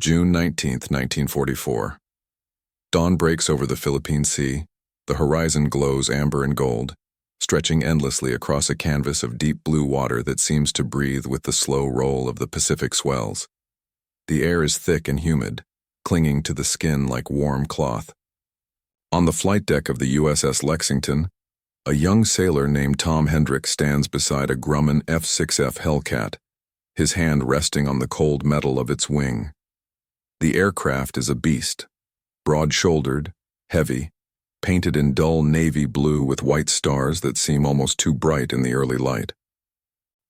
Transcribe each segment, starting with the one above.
June 19, 1944. Dawn breaks over the Philippine Sea. The horizon glows amber and gold, stretching endlessly across a canvas of deep blue water that seems to breathe with the slow roll of the Pacific swells. The air is thick and humid, clinging to the skin like warm cloth. On the flight deck of the USS Lexington, a young sailor named Tom Hendricks stands beside a Grumman F6F Hellcat, his hand resting on the cold metal of its wing. The aircraft is a beast, broad-shouldered, heavy, painted in dull navy blue with white stars that seem almost too bright in the early light.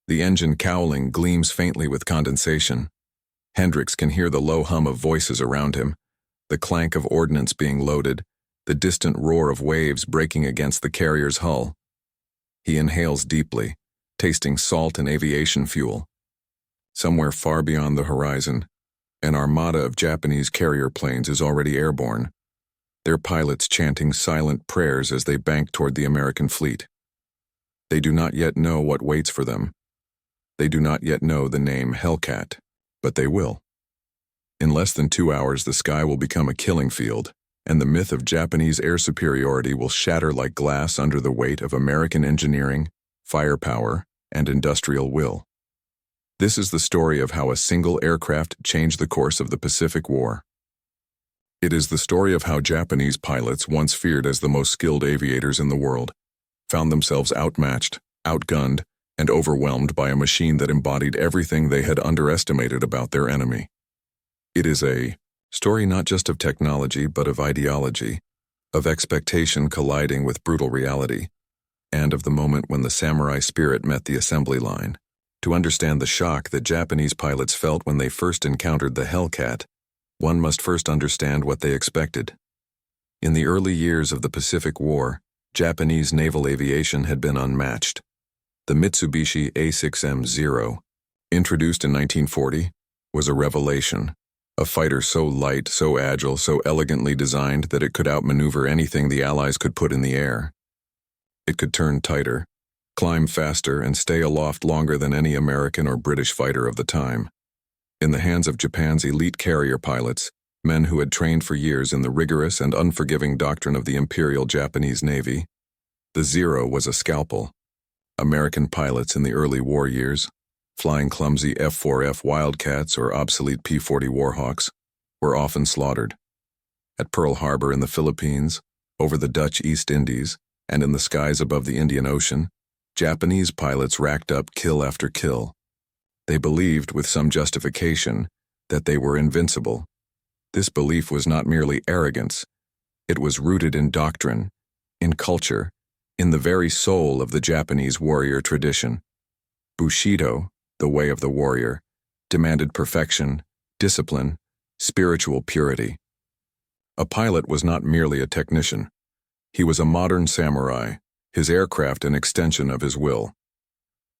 The engine cowling gleams faintly with condensation. Hendricks can hear the low hum of voices around him, the clank of ordnance being loaded, the distant roar of waves breaking against the carrier's hull. He inhales deeply, tasting salt and aviation fuel. Somewhere far beyond the horizon, an armada of Japanese carrier planes is already airborne, their pilots chanting silent prayers as they bank toward the American fleet. They do not yet know what waits for them. They do not yet know the name Hellcat, but they will. In less than 2 hours, the sky will become a killing field, and the myth of Japanese air superiority will shatter like glass under the weight of American engineering, firepower, and industrial will. This is the story of how a single aircraft changed the course of the Pacific War. It is the story of how Japanese pilots, once feared as the most skilled aviators in the world, found themselves outmatched, outgunned, and overwhelmed by a machine that embodied everything they had underestimated about their enemy. It is a story not just of technology but of ideology, of expectation colliding with brutal reality, and of the moment when the samurai spirit met the assembly line. To understand the shock that Japanese pilots felt when they first encountered the Hellcat, one must first understand what they expected. In the early years of the Pacific War, Japanese naval aviation had been unmatched. The Mitsubishi A6M-0, introduced in 1940, was a revelation. A fighter so light, so agile, so elegantly designed that it could outmaneuver anything the Allies could put in the air. It could turn tighter, climb faster, and stay aloft longer than any American or British fighter of the time. In the hands of Japan's elite carrier pilots, men who had trained for years in the rigorous and unforgiving doctrine of the Imperial Japanese Navy, the Zero was a scalpel. American pilots in the early war years, flying clumsy F4F Wildcats or obsolete P-40 Warhawks, were often slaughtered. At Pearl Harbor in the Philippines, over the Dutch East Indies, and in the skies above the Indian Ocean, Japanese pilots racked up kill after kill. They believed, with some justification, that they were invincible. This belief was not merely arrogance. It was rooted in doctrine, in culture, in the very soul of the Japanese warrior tradition. Bushido, the way of the warrior, demanded perfection, discipline, spiritual purity. A pilot was not merely a technician. He was a modern samurai, his aircraft an extension of his will.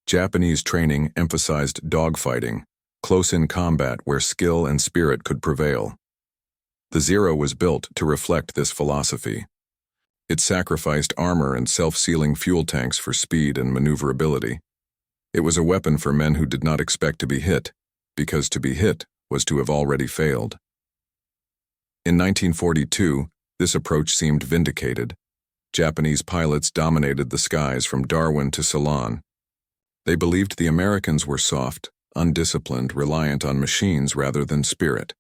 Japanese training emphasized dogfighting, close-in combat where skill and spirit could prevail. The Zero was built to reflect this philosophy. It sacrificed armor and self-sealing fuel tanks for speed and maneuverability. It was a weapon for men who did not expect to be hit, because to be hit was to have already failed. In 1942, this approach seemed vindicated. Japanese pilots dominated the skies from Darwin to Ceylon. They believed the Americans were soft, undisciplined, reliant on machines rather than spirit.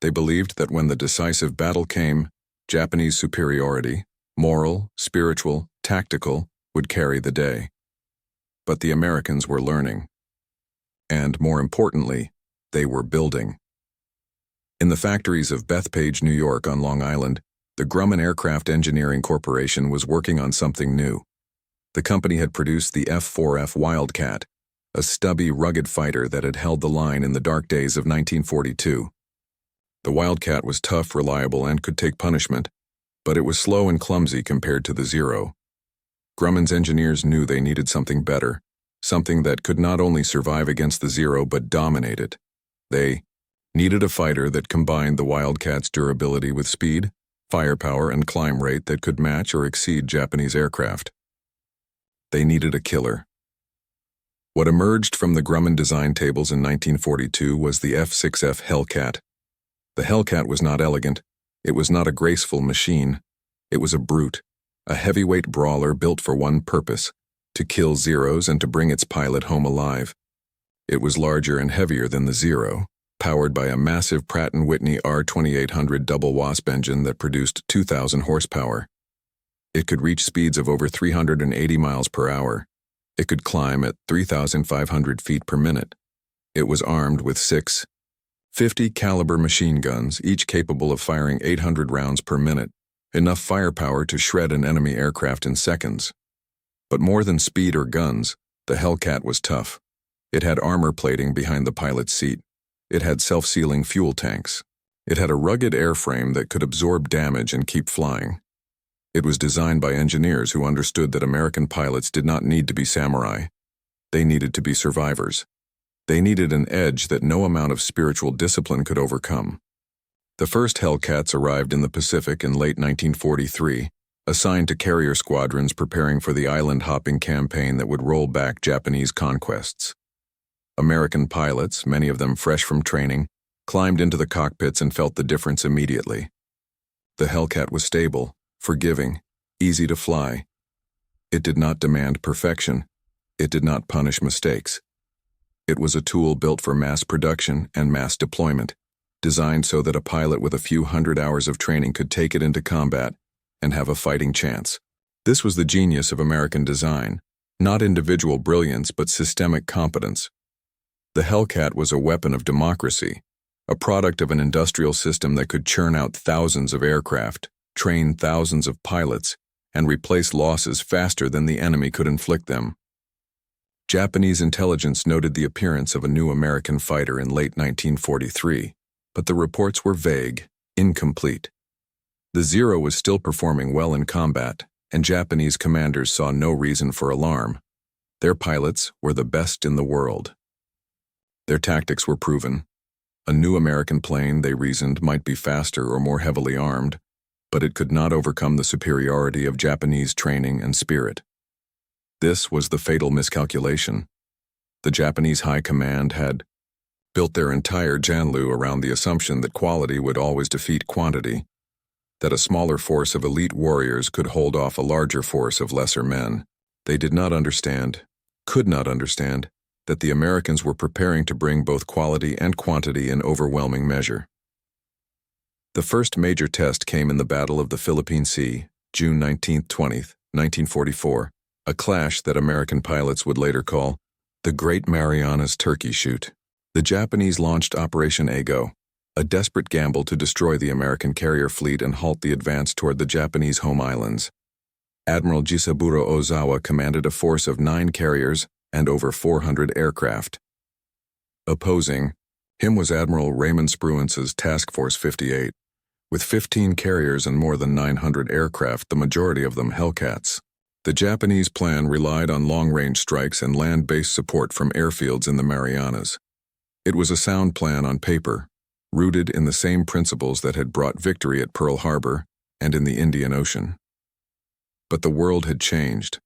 They believed that when the decisive battle came, Japanese superiority, moral, spiritual, tactical, would carry the day. But the Americans were learning. And, more importantly, they were building. In the factories of Bethpage, New York on Long Island, the Grumman Aircraft Engineering Corporation was working on something new. The company had produced the F4F Wildcat, a stubby, rugged fighter that had held the line in the dark days of 1942. The Wildcat was tough, reliable, and could take punishment, but it was slow and clumsy compared to the Zero. Grumman's engineers knew they needed something better, something that could not only survive against the Zero but dominate it. They needed a fighter that combined the Wildcat's durability with speed, firepower, and climb rate that could match or exceed Japanese aircraft. They needed a killer. What emerged from the Grumman design tables in 1942 was the F6F Hellcat, The Hellcat was not elegant. It was not a graceful machine. It was a brute, a heavyweight brawler built for one purpose: to kill Zeros and to bring its pilot home alive. It was larger and heavier than the Zero, powered by a massive Pratt & Whitney R2800 double wasp engine that produced 2,000 horsepower. It could reach speeds of over 380 miles per hour. It could climb at 3,500 feet per minute. It was armed with 6 50 caliber machine guns, each capable of firing 800 rounds per minute, enough firepower to shred an enemy aircraft in seconds. But more than speed or guns, the Hellcat was tough. It had armor plating behind the pilot's seat. It had self-sealing fuel tanks. It had a rugged airframe that could absorb damage and keep flying. It was designed by engineers who understood that American pilots did not need to be samurai. They needed to be survivors. They needed an edge that no amount of spiritual discipline could overcome. The first Hellcats arrived in the Pacific in late 1943, assigned to carrier squadrons preparing for the island-hopping campaign that would roll back Japanese conquests. American pilots, many of them fresh from training, climbed into the cockpits and felt the difference immediately. The Hellcat was stable, forgiving, easy to fly. It did not demand perfection. It did not punish mistakes. It was a tool built for mass production and mass deployment, designed so that a pilot with a few hundred hours of training could take it into combat and have a fighting chance. This was the genius of American design, not individual brilliance but systemic competence. The Hellcat was a weapon of democracy, a product of an industrial system that could churn out thousands of aircraft, train thousands of pilots, and replace losses faster than the enemy could inflict them. Japanese intelligence noted the appearance of a new American fighter in late 1943, but the reports were vague, incomplete. The Zero was still performing well in combat, and Japanese commanders saw no reason for alarm. Their pilots were the best in the world. Their tactics were proven. A new American plane, they reasoned, might be faster or more heavily armed, but it could not overcome the superiority of Japanese training and spirit. This was the fatal miscalculation. The Japanese High Command had built their entire Janlu around the assumption that quality would always defeat quantity, that a smaller force of elite warriors could hold off a larger force of lesser men. They did not understand, could not understand, that the Americans were preparing to bring both quality and quantity in overwhelming measure. The first major test came in the Battle of the Philippine Sea, June 19-20, 1944, a clash that American pilots would later call the Great Marianas Turkey Shoot. The Japanese launched Operation Ago, a desperate gamble to destroy the American carrier fleet and halt the advance toward the Japanese home islands. Admiral Jisaburo Ozawa commanded a force of 9 carriers and over 400 aircraft. Opposing him was Admiral Raymond Spruance's Task Force 58, with 15 carriers and more than 900 aircraft, the majority of them Hellcats. The Japanese plan relied on long-range strikes and land-based support from airfields in the Marianas. It was a sound plan on paper, rooted in the same principles that had brought victory at Pearl Harbor and in the Indian Ocean. But the world had changed.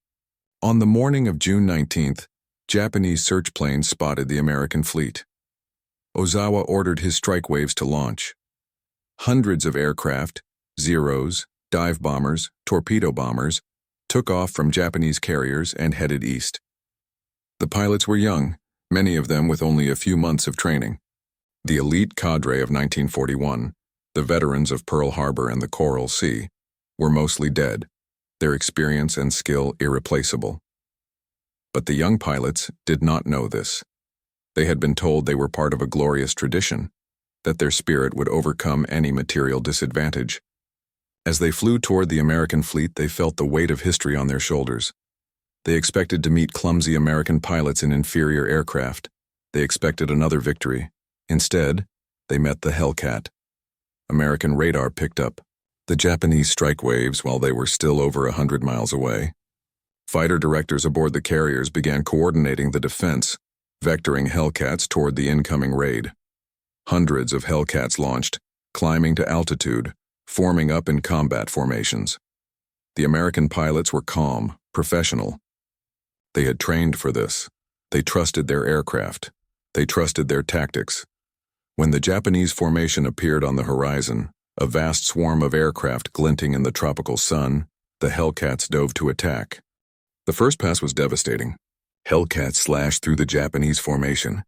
On the morning of June 19th, Japanese search planes spotted the American fleet. Ozawa ordered his strike waves to launch. Hundreds of aircraft, Zeros, dive bombers, torpedo bombers, took off from Japanese carriers and headed east. The pilots were young, many of them with only a few months of training. The elite cadre of 1941, the veterans of Pearl Harbor and the Coral Sea, were mostly dead, their experience and skill irreplaceable. But the young pilots did not know this. They had been told they were part of a glorious tradition, that their spirit would overcome any material disadvantage. As they flew toward the American fleet, they felt the weight of history on their shoulders. They expected to meet clumsy American pilots in inferior aircraft. They expected another victory. Instead, they met the Hellcat. American radar picked up the Japanese strike waves while they were still over 100 miles away. Fighter directors aboard the carriers began coordinating the defense, vectoring Hellcats toward the incoming raid. Hundreds of Hellcats launched, climbing to altitude, forming up in combat formations. The American pilots were calm, professional. They had trained for this. They trusted their aircraft. They trusted their tactics. When the Japanese formation appeared on the horizon, a vast swarm of aircraft glinting in the tropical sun, the Hellcats dove to attack. The first pass was devastating. Hellcats slashed through the Japanese formation,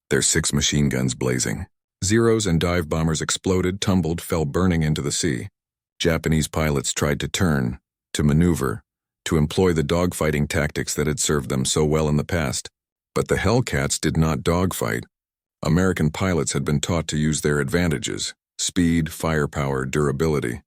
their 6 machine guns blazing. Zeros and dive bombers exploded, tumbled, fell burning into the sea. Japanese pilots tried to turn, to maneuver, to employ the dogfighting tactics that had served them so well in the past. But the Hellcats did not dogfight. American pilots had been taught to use their advantages: speed, firepower, durability.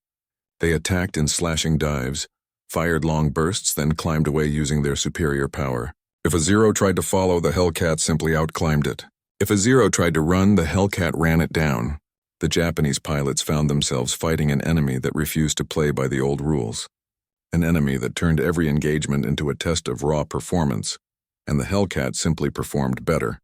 They attacked in slashing dives, fired long bursts, then climbed away using their superior power. If a Zero tried to follow, the Hellcat simply outclimbed it. If a Zero tried to run, the Hellcat ran it down. The Japanese pilots found themselves fighting an enemy that refused to play by the old rules. An enemy that turned every engagement into a test of raw performance, and the Hellcat simply performed better.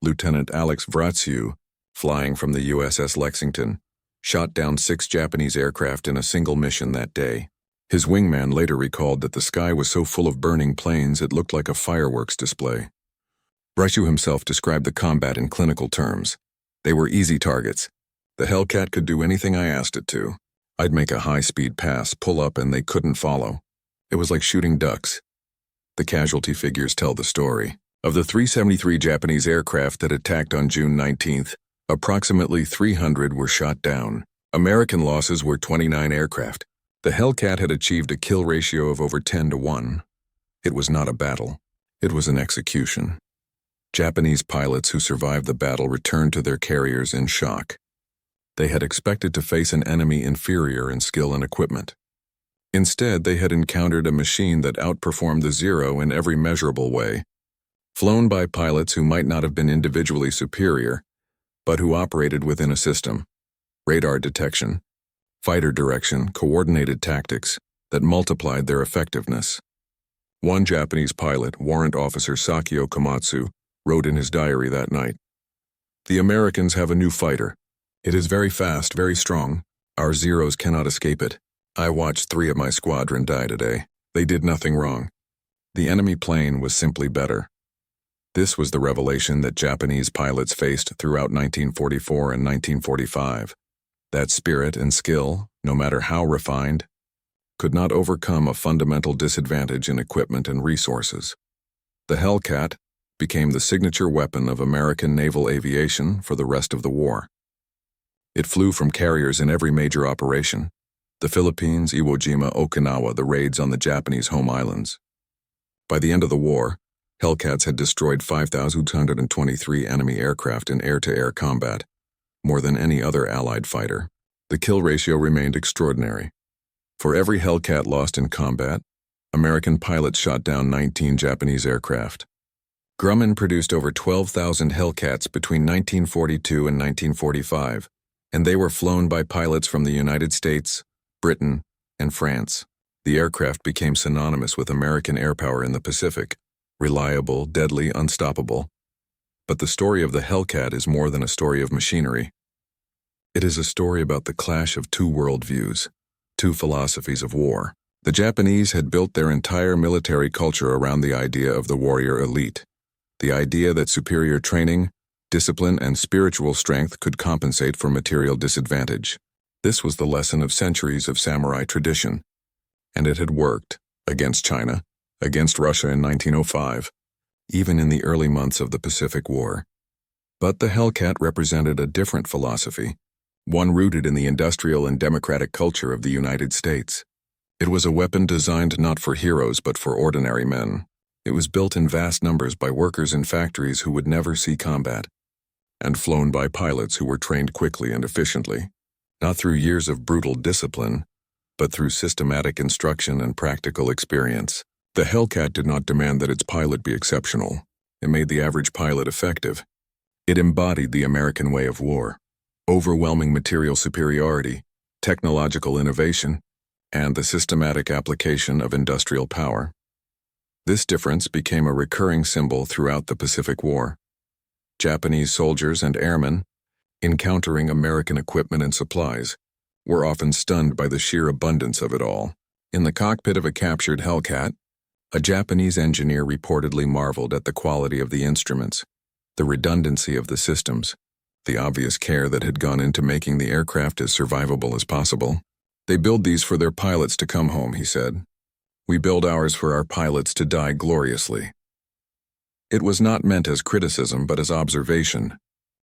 Lieutenant Alex Vratsiu, flying from the USS Lexington, shot down 6 Japanese aircraft in a single mission that day. His wingman later recalled that the sky was so full of burning planes it looked like a fireworks display. Vratsiu himself described the combat in clinical terms. They were easy targets. The Hellcat could do anything I asked it to. I'd make a high-speed pass, pull up, and they couldn't follow. It was like shooting ducks. The casualty figures tell the story. Of the 373 Japanese aircraft that attacked on June 19th, approximately 300 were shot down. American losses were 29 aircraft. The Hellcat had achieved a kill ratio of over 10-1. It was not a battle. It was an execution. Japanese pilots who survived the battle returned to their carriers in shock. They had expected to face an enemy inferior in skill and equipment. Instead, they had encountered a machine that outperformed the Zero in every measurable way, flown by pilots who might not have been individually superior, but who operated within a system: radar detection, fighter direction, coordinated tactics that multiplied their effectiveness. One Japanese pilot, Warrant Officer Sakio Komatsu, wrote in his diary that night, "The Americans have a new fighter. It is very fast, very strong. Our Zeros cannot escape it. I watched 3 of my squadron die today. They did nothing wrong. The enemy plane was simply better." This was the revelation that Japanese pilots faced throughout 1944 and 1945. That spirit and skill, no matter how refined, could not overcome a fundamental disadvantage in equipment and resources. The Hellcat became the signature weapon of American naval aviation for the rest of the war. It flew from carriers in every major operation: the Philippines, Iwo Jima, Okinawa, the raids on the Japanese home islands. By the end of the war, Hellcats had destroyed 5,223 enemy aircraft in air-to-air combat, more than any other Allied fighter. The kill ratio remained extraordinary. For every Hellcat lost in combat, American pilots shot down 19 Japanese aircraft. Grumman produced over 12,000 Hellcats between 1942 and 1945, and they were flown by pilots from the United States, Britain, and France. The aircraft became synonymous with American airpower in the Pacific: reliable, deadly, unstoppable. But the story of the Hellcat is more than a story of machinery. It is a story about the clash of 2 worldviews, 2 philosophies of war. The Japanese had built their entire military culture around the idea of the warrior elite, the idea that superior training, discipline, and spiritual strength could compensate for material disadvantage. This was the lesson of centuries of samurai tradition, and it had worked against China, against Russia in 1905, even in the early months of the Pacific War. But the Hellcat represented a different philosophy, one rooted in the industrial and democratic culture of the United States. It was a weapon designed not for heroes but for ordinary men. It was built in vast numbers by workers in factories who would never see combat, and flown by pilots who were trained quickly and efficiently, not through years of brutal discipline, but through systematic instruction and practical experience. The Hellcat did not demand that its pilot be exceptional. It made the average pilot effective. It embodied the American way of war: overwhelming material superiority, technological innovation, and the systematic application of industrial power. This difference became a recurring symbol throughout the Pacific War. Japanese soldiers and airmen, encountering American equipment and supplies, were often stunned by the sheer abundance of it all. In the cockpit of a captured Hellcat, a Japanese engineer reportedly marveled at the quality of the instruments, the redundancy of the systems, the obvious care that had gone into making the aircraft as survivable as possible. "They build these for their pilots to come home," he said. "We build ours for our pilots to die gloriously." It was not meant as criticism but as observation.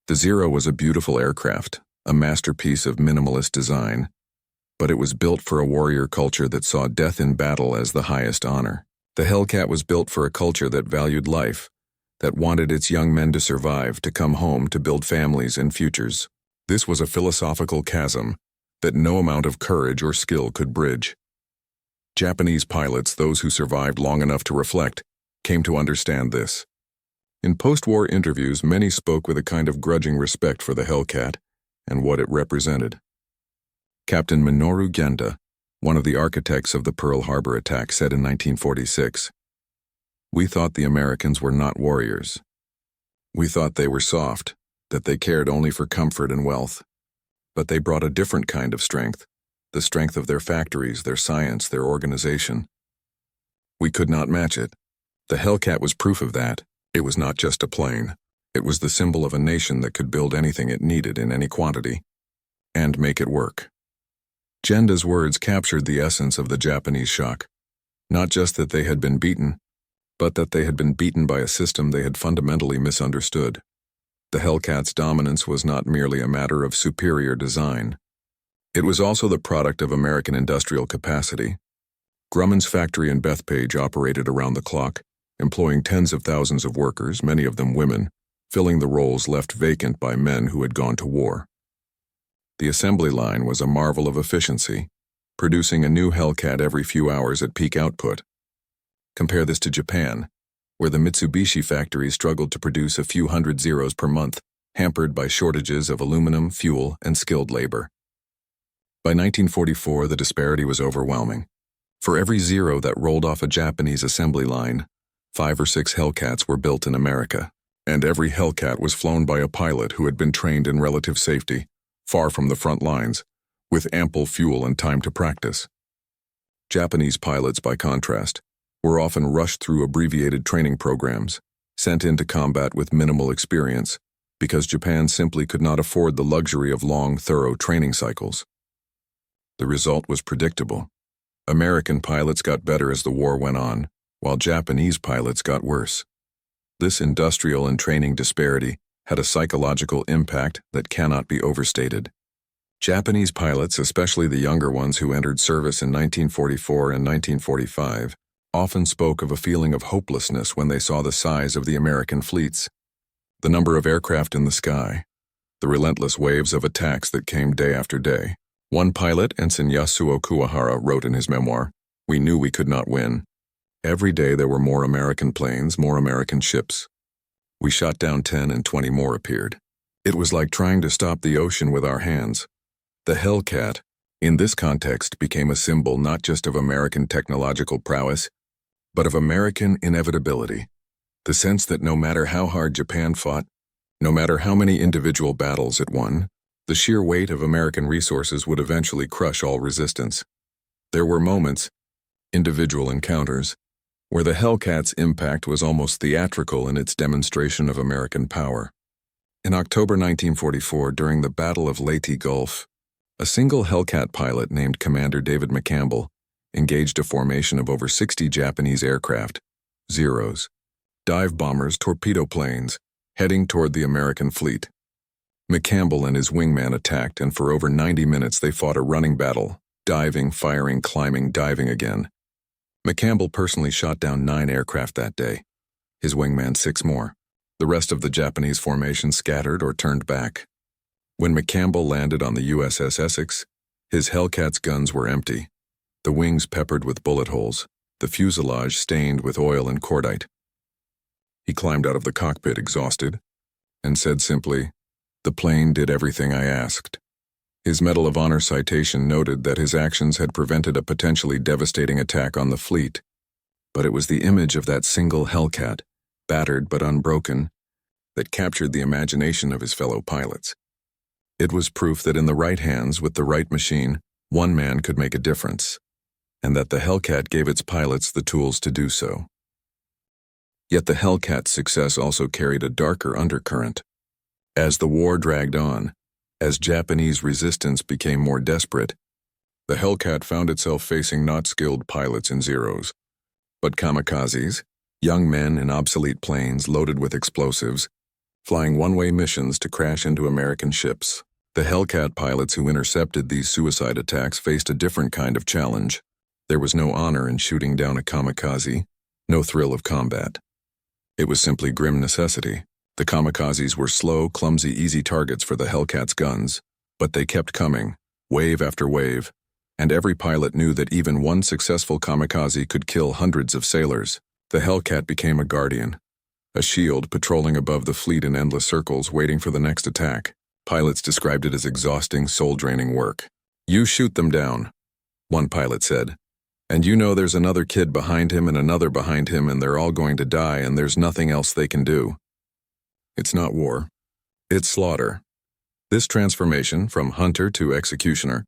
The Zero was a beautiful aircraft, a masterpiece of minimalist design, but it was built for a warrior culture that saw death in battle as the highest honor. The Hellcat was built for a culture that valued life, that wanted its young men to survive, to come home, to build families and futures. This was a philosophical chasm that no amount of courage or skill could bridge. Japanese pilots, those who survived long enough to reflect, came to understand this. In post-war interviews, many spoke with a kind of grudging respect for the Hellcat and what it represented. Captain Minoru Genda, one of the architects of the Pearl Harbor attack, said in 1946, "We thought the Americans were not warriors. We thought they were soft, that they cared only for comfort and wealth. But they brought a different kind of strength, the strength of their factories, their science, their organization. We could not match it. The Hellcat was proof of that. It was not just a plane. It was the symbol of a nation that could build anything it needed in any quantity and make it work." Genda's words captured the essence of the Japanese shock. Not just that they had been beaten, but that they had been beaten by a system they had fundamentally misunderstood. The Hellcat's dominance was not merely a matter of superior design. It was also the product of American industrial capacity. Grumman's factory in Bethpage operated around the clock, employing tens of thousands of workers, many of them women, filling the roles left vacant by men who had gone to war. The assembly line was a marvel of efficiency, producing a new Hellcat every few hours at peak output. Compare this to Japan, where the Mitsubishi factory struggled to produce a few hundred Zeros per month, hampered by shortages of aluminum, fuel, and skilled labor. By 1944, the disparity was overwhelming. For every Zero that rolled off a Japanese assembly line, 5 or 6 Hellcats were built in America, and every Hellcat was flown by a pilot who had been trained in relative safety, far from the front lines, with ample fuel and time to practice. Japanese pilots, by contrast, were often rushed through abbreviated training programs, sent into combat with minimal experience, because Japan simply could not afford the luxury of long, thorough training cycles. The result was predictable. American pilots got better as the war went on, while Japanese pilots got worse. This industrial and training disparity had a psychological impact that cannot be overstated. Japanese pilots, especially the younger ones who entered service in 1944 and 1945, often spoke of a feeling of hopelessness when they saw the size of the American fleets, the number of aircraft in the sky, the relentless waves of attacks that came day after day. One pilot, Ensign Yasuo Kuwahara, wrote in his memoir, "We knew we could not win. Every day there were more American planes, more American ships. We shot down 10 and 20 more appeared. It was like trying to stop the ocean with our hands." The Hellcat, in this context, became a symbol not just of American technological prowess, but of American inevitability. The sense that no matter how hard Japan fought, no matter how many individual battles it won, the sheer weight of American resources would eventually crush all resistance. There were moments, individual encounters, where the Hellcat's impact was almost theatrical in its demonstration of American power. In October 1944, during the Battle of Leyte Gulf, a single Hellcat pilot named Commander David McCampbell engaged a formation of over 60 Japanese aircraft, Zeros, dive bombers, torpedo planes, heading toward the American fleet. McCampbell and his wingman attacked, and for over 90 minutes they fought a running battle, diving, firing, climbing, diving again. McCampbell personally shot down 9 aircraft that day, his wingman 6 more. The rest of the Japanese formation scattered or turned back. When McCampbell landed on the USS Essex, his Hellcat's guns were empty, the wings peppered with bullet holes, the fuselage stained with oil and cordite. He climbed out of the cockpit exhausted and said simply, "The plane did everything I asked." His Medal of Honor citation noted that his actions had prevented a potentially devastating attack on the fleet, but it was the image of that single Hellcat, battered but unbroken, that captured the imagination of his fellow pilots. It was proof that in the right hands, with the right machine, one man could make a difference, and that the Hellcat gave its pilots the tools to do so. Yet the Hellcat's success also carried a darker undercurrent. As the war dragged on, as Japanese resistance became more desperate, the Hellcat found itself facing not skilled pilots in Zeros, but kamikazes, young men in obsolete planes loaded with explosives, flying one-way missions to crash into American ships. The Hellcat pilots who intercepted these suicide attacks faced a different kind of challenge. There was no honor in shooting down a kamikaze, no thrill of combat. It was simply grim necessity. The kamikazes were slow, clumsy, easy targets for the Hellcat's guns, but they kept coming, wave after wave, and every pilot knew that even one successful kamikaze could kill hundreds of sailors. The Hellcat became a guardian, a shield patrolling above the fleet in endless circles waiting for the next attack. Pilots described it as exhausting, soul-draining work. "You shoot them down," one pilot said, "and you know there's another kid behind him and another behind him and they're all going to die and there's nothing else they can do." It's not war. It's slaughter. This transformation, from hunter to executioner,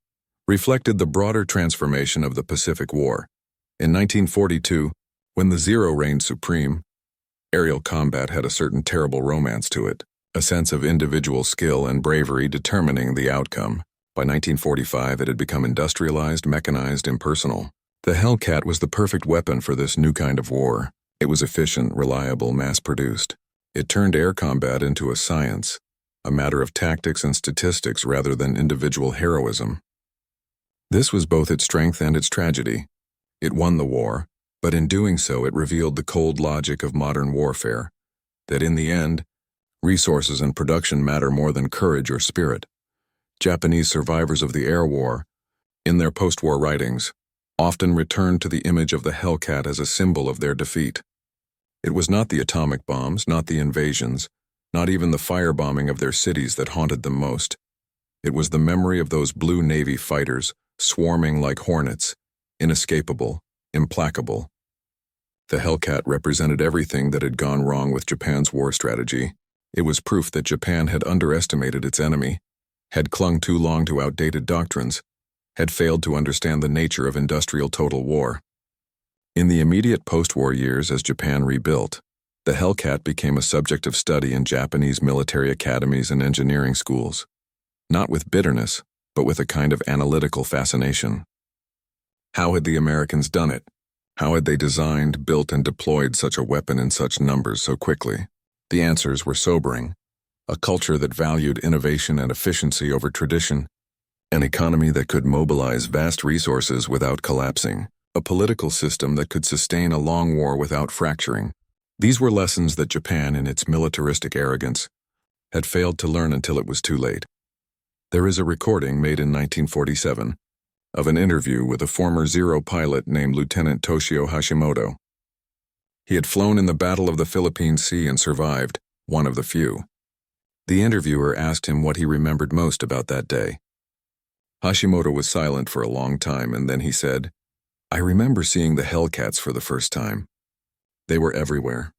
reflected the broader transformation of the Pacific War. In 1942, when the Zero reigned supreme, aerial combat had a certain terrible romance to it, a sense of individual skill and bravery determining the outcome. By 1945, it had become industrialized, mechanized, impersonal. The Hellcat was the perfect weapon for this new kind of war. It was efficient, reliable, mass-produced. It turned air combat into a science, a matter of tactics and statistics rather than individual heroism. This was both its strength and its tragedy. It won the war, but in doing so it revealed the cold logic of modern warfare, that in the end, resources and production matter more than courage or spirit. Japanese survivors of the air war, in their post-war writings, often returned to the image of the Hellcat as a symbol of their defeat. It was not the atomic bombs, not the invasions, not even the firebombing of their cities that haunted them most. It was the memory of those blue Navy fighters, swarming like hornets, inescapable, implacable. The Hellcat represented everything that had gone wrong with Japan's war strategy. It was proof that Japan had underestimated its enemy, had clung too long to outdated doctrines, had failed to understand the nature of industrial total war. In the immediate post-war years as Japan rebuilt, the Hellcat became a subject of study in Japanese military academies and engineering schools, not with bitterness, but with a kind of analytical fascination. How had the Americans done it? How had they designed, built, and deployed such a weapon in such numbers so quickly? The answers were sobering. A culture that valued innovation and efficiency over tradition, an economy that could mobilize vast resources without collapsing, a political system that could sustain a long war without fracturing. These were lessons that Japan, in its militaristic arrogance, had failed to learn until it was too late. There is a recording made in 1947 of an interview with a former Zero pilot named Lieutenant Toshio Hashimoto. He had flown in the Battle of the Philippine Sea and survived, one of the few. The interviewer asked him what he remembered most about that day. Hashimoto was silent for a long time, and then he said, "I remember seeing the Hellcats for the first time. They were everywhere.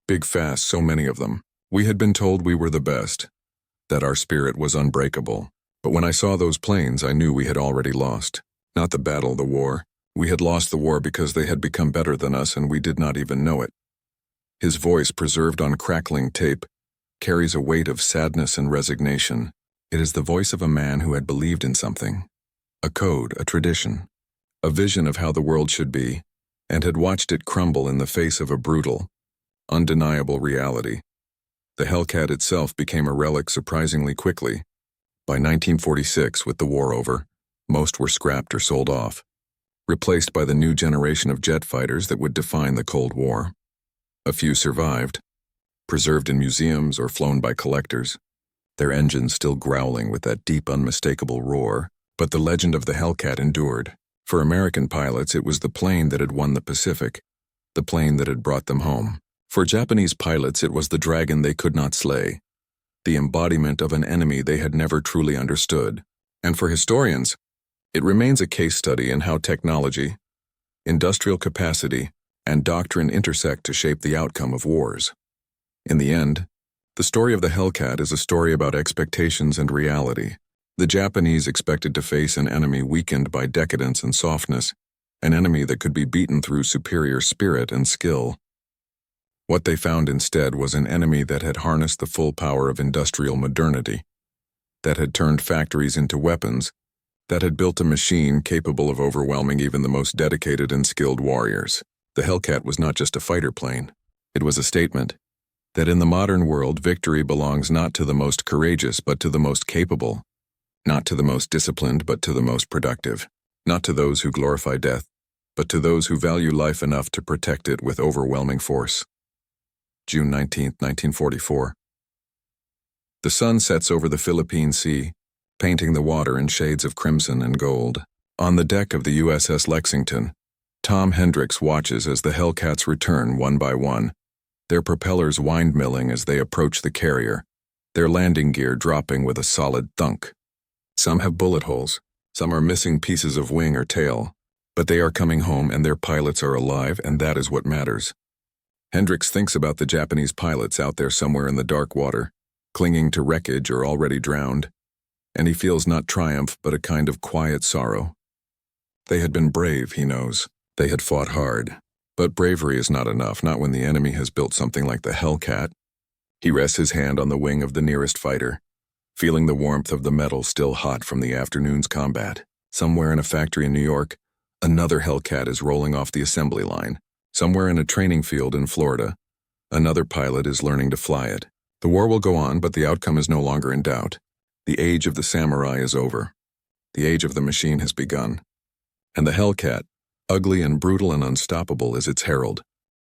Big, fast, so many of them. We had been told we were the best, that our spirit was unbreakable. But when I saw those planes, I knew we had already lost. Not the battle, the war. We had lost the war because they had become better than us and we did not even know it." His voice, preserved on crackling tape, carries a weight of sadness and resignation. It is the voice of a man who had believed in something, a code, a tradition, a vision of how the world should be, and had watched it crumble in the face of a brutal, undeniable reality. The Hellcat itself became a relic surprisingly quickly. By 1946, with the war over, most were scrapped or sold off, replaced by the new generation of jet fighters that would define the Cold War. A few survived, preserved in museums or flown by collectors, their engines still growling with that deep, unmistakable roar. But the legend of the Hellcat endured. For American pilots, it was the plane that had won the Pacific, the plane that had brought them home. For Japanese pilots, it was the dragon they could not slay, the embodiment of an enemy they had never truly understood. And for historians, it remains a case study in how technology, industrial capacity, and doctrine intersect to shape the outcome of wars. In the end, the story of the Hellcat is a story about expectations and reality. The Japanese expected to face an enemy weakened by decadence and softness, an enemy that could be beaten through superior spirit and skill. What they found instead was an enemy that had harnessed the full power of industrial modernity, that had turned factories into weapons, that had built a machine capable of overwhelming even the most dedicated and skilled warriors. The Hellcat was not just a fighter plane. It was a statement that in the modern world, victory belongs not to the most courageous but to the most capable, not to the most disciplined but to the most productive, not to those who glorify death, but to those who value life enough to protect it with overwhelming force. June 19, 1944. The sun sets over the Philippine Sea, painting the water in shades of crimson and gold. On the deck of the USS Lexington, Tom Hendricks watches as the Hellcats return one by one, their propellers windmilling as they approach the carrier, their landing gear dropping with a solid thunk. Some have bullet holes, some are missing pieces of wing or tail, but they are coming home and their pilots are alive, and that is what matters. Hendricks thinks about the Japanese pilots out there somewhere in the dark water, clinging to wreckage or already drowned, and he feels not triumph but a kind of quiet sorrow. They had been brave, he knows. They had fought hard. But bravery is not enough, not when the enemy has built something like the Hellcat. He rests his hand on the wing of the nearest fighter, feeling the warmth of the metal still hot from the afternoon's combat. Somewhere in a factory in New York, another Hellcat is rolling off the assembly line. Somewhere in a training field in Florida, another pilot is learning to fly it. The war will go on, but the outcome is no longer in doubt. The age of the samurai is over. The age of the machine has begun. And the Hellcat, ugly and brutal and unstoppable, is its herald.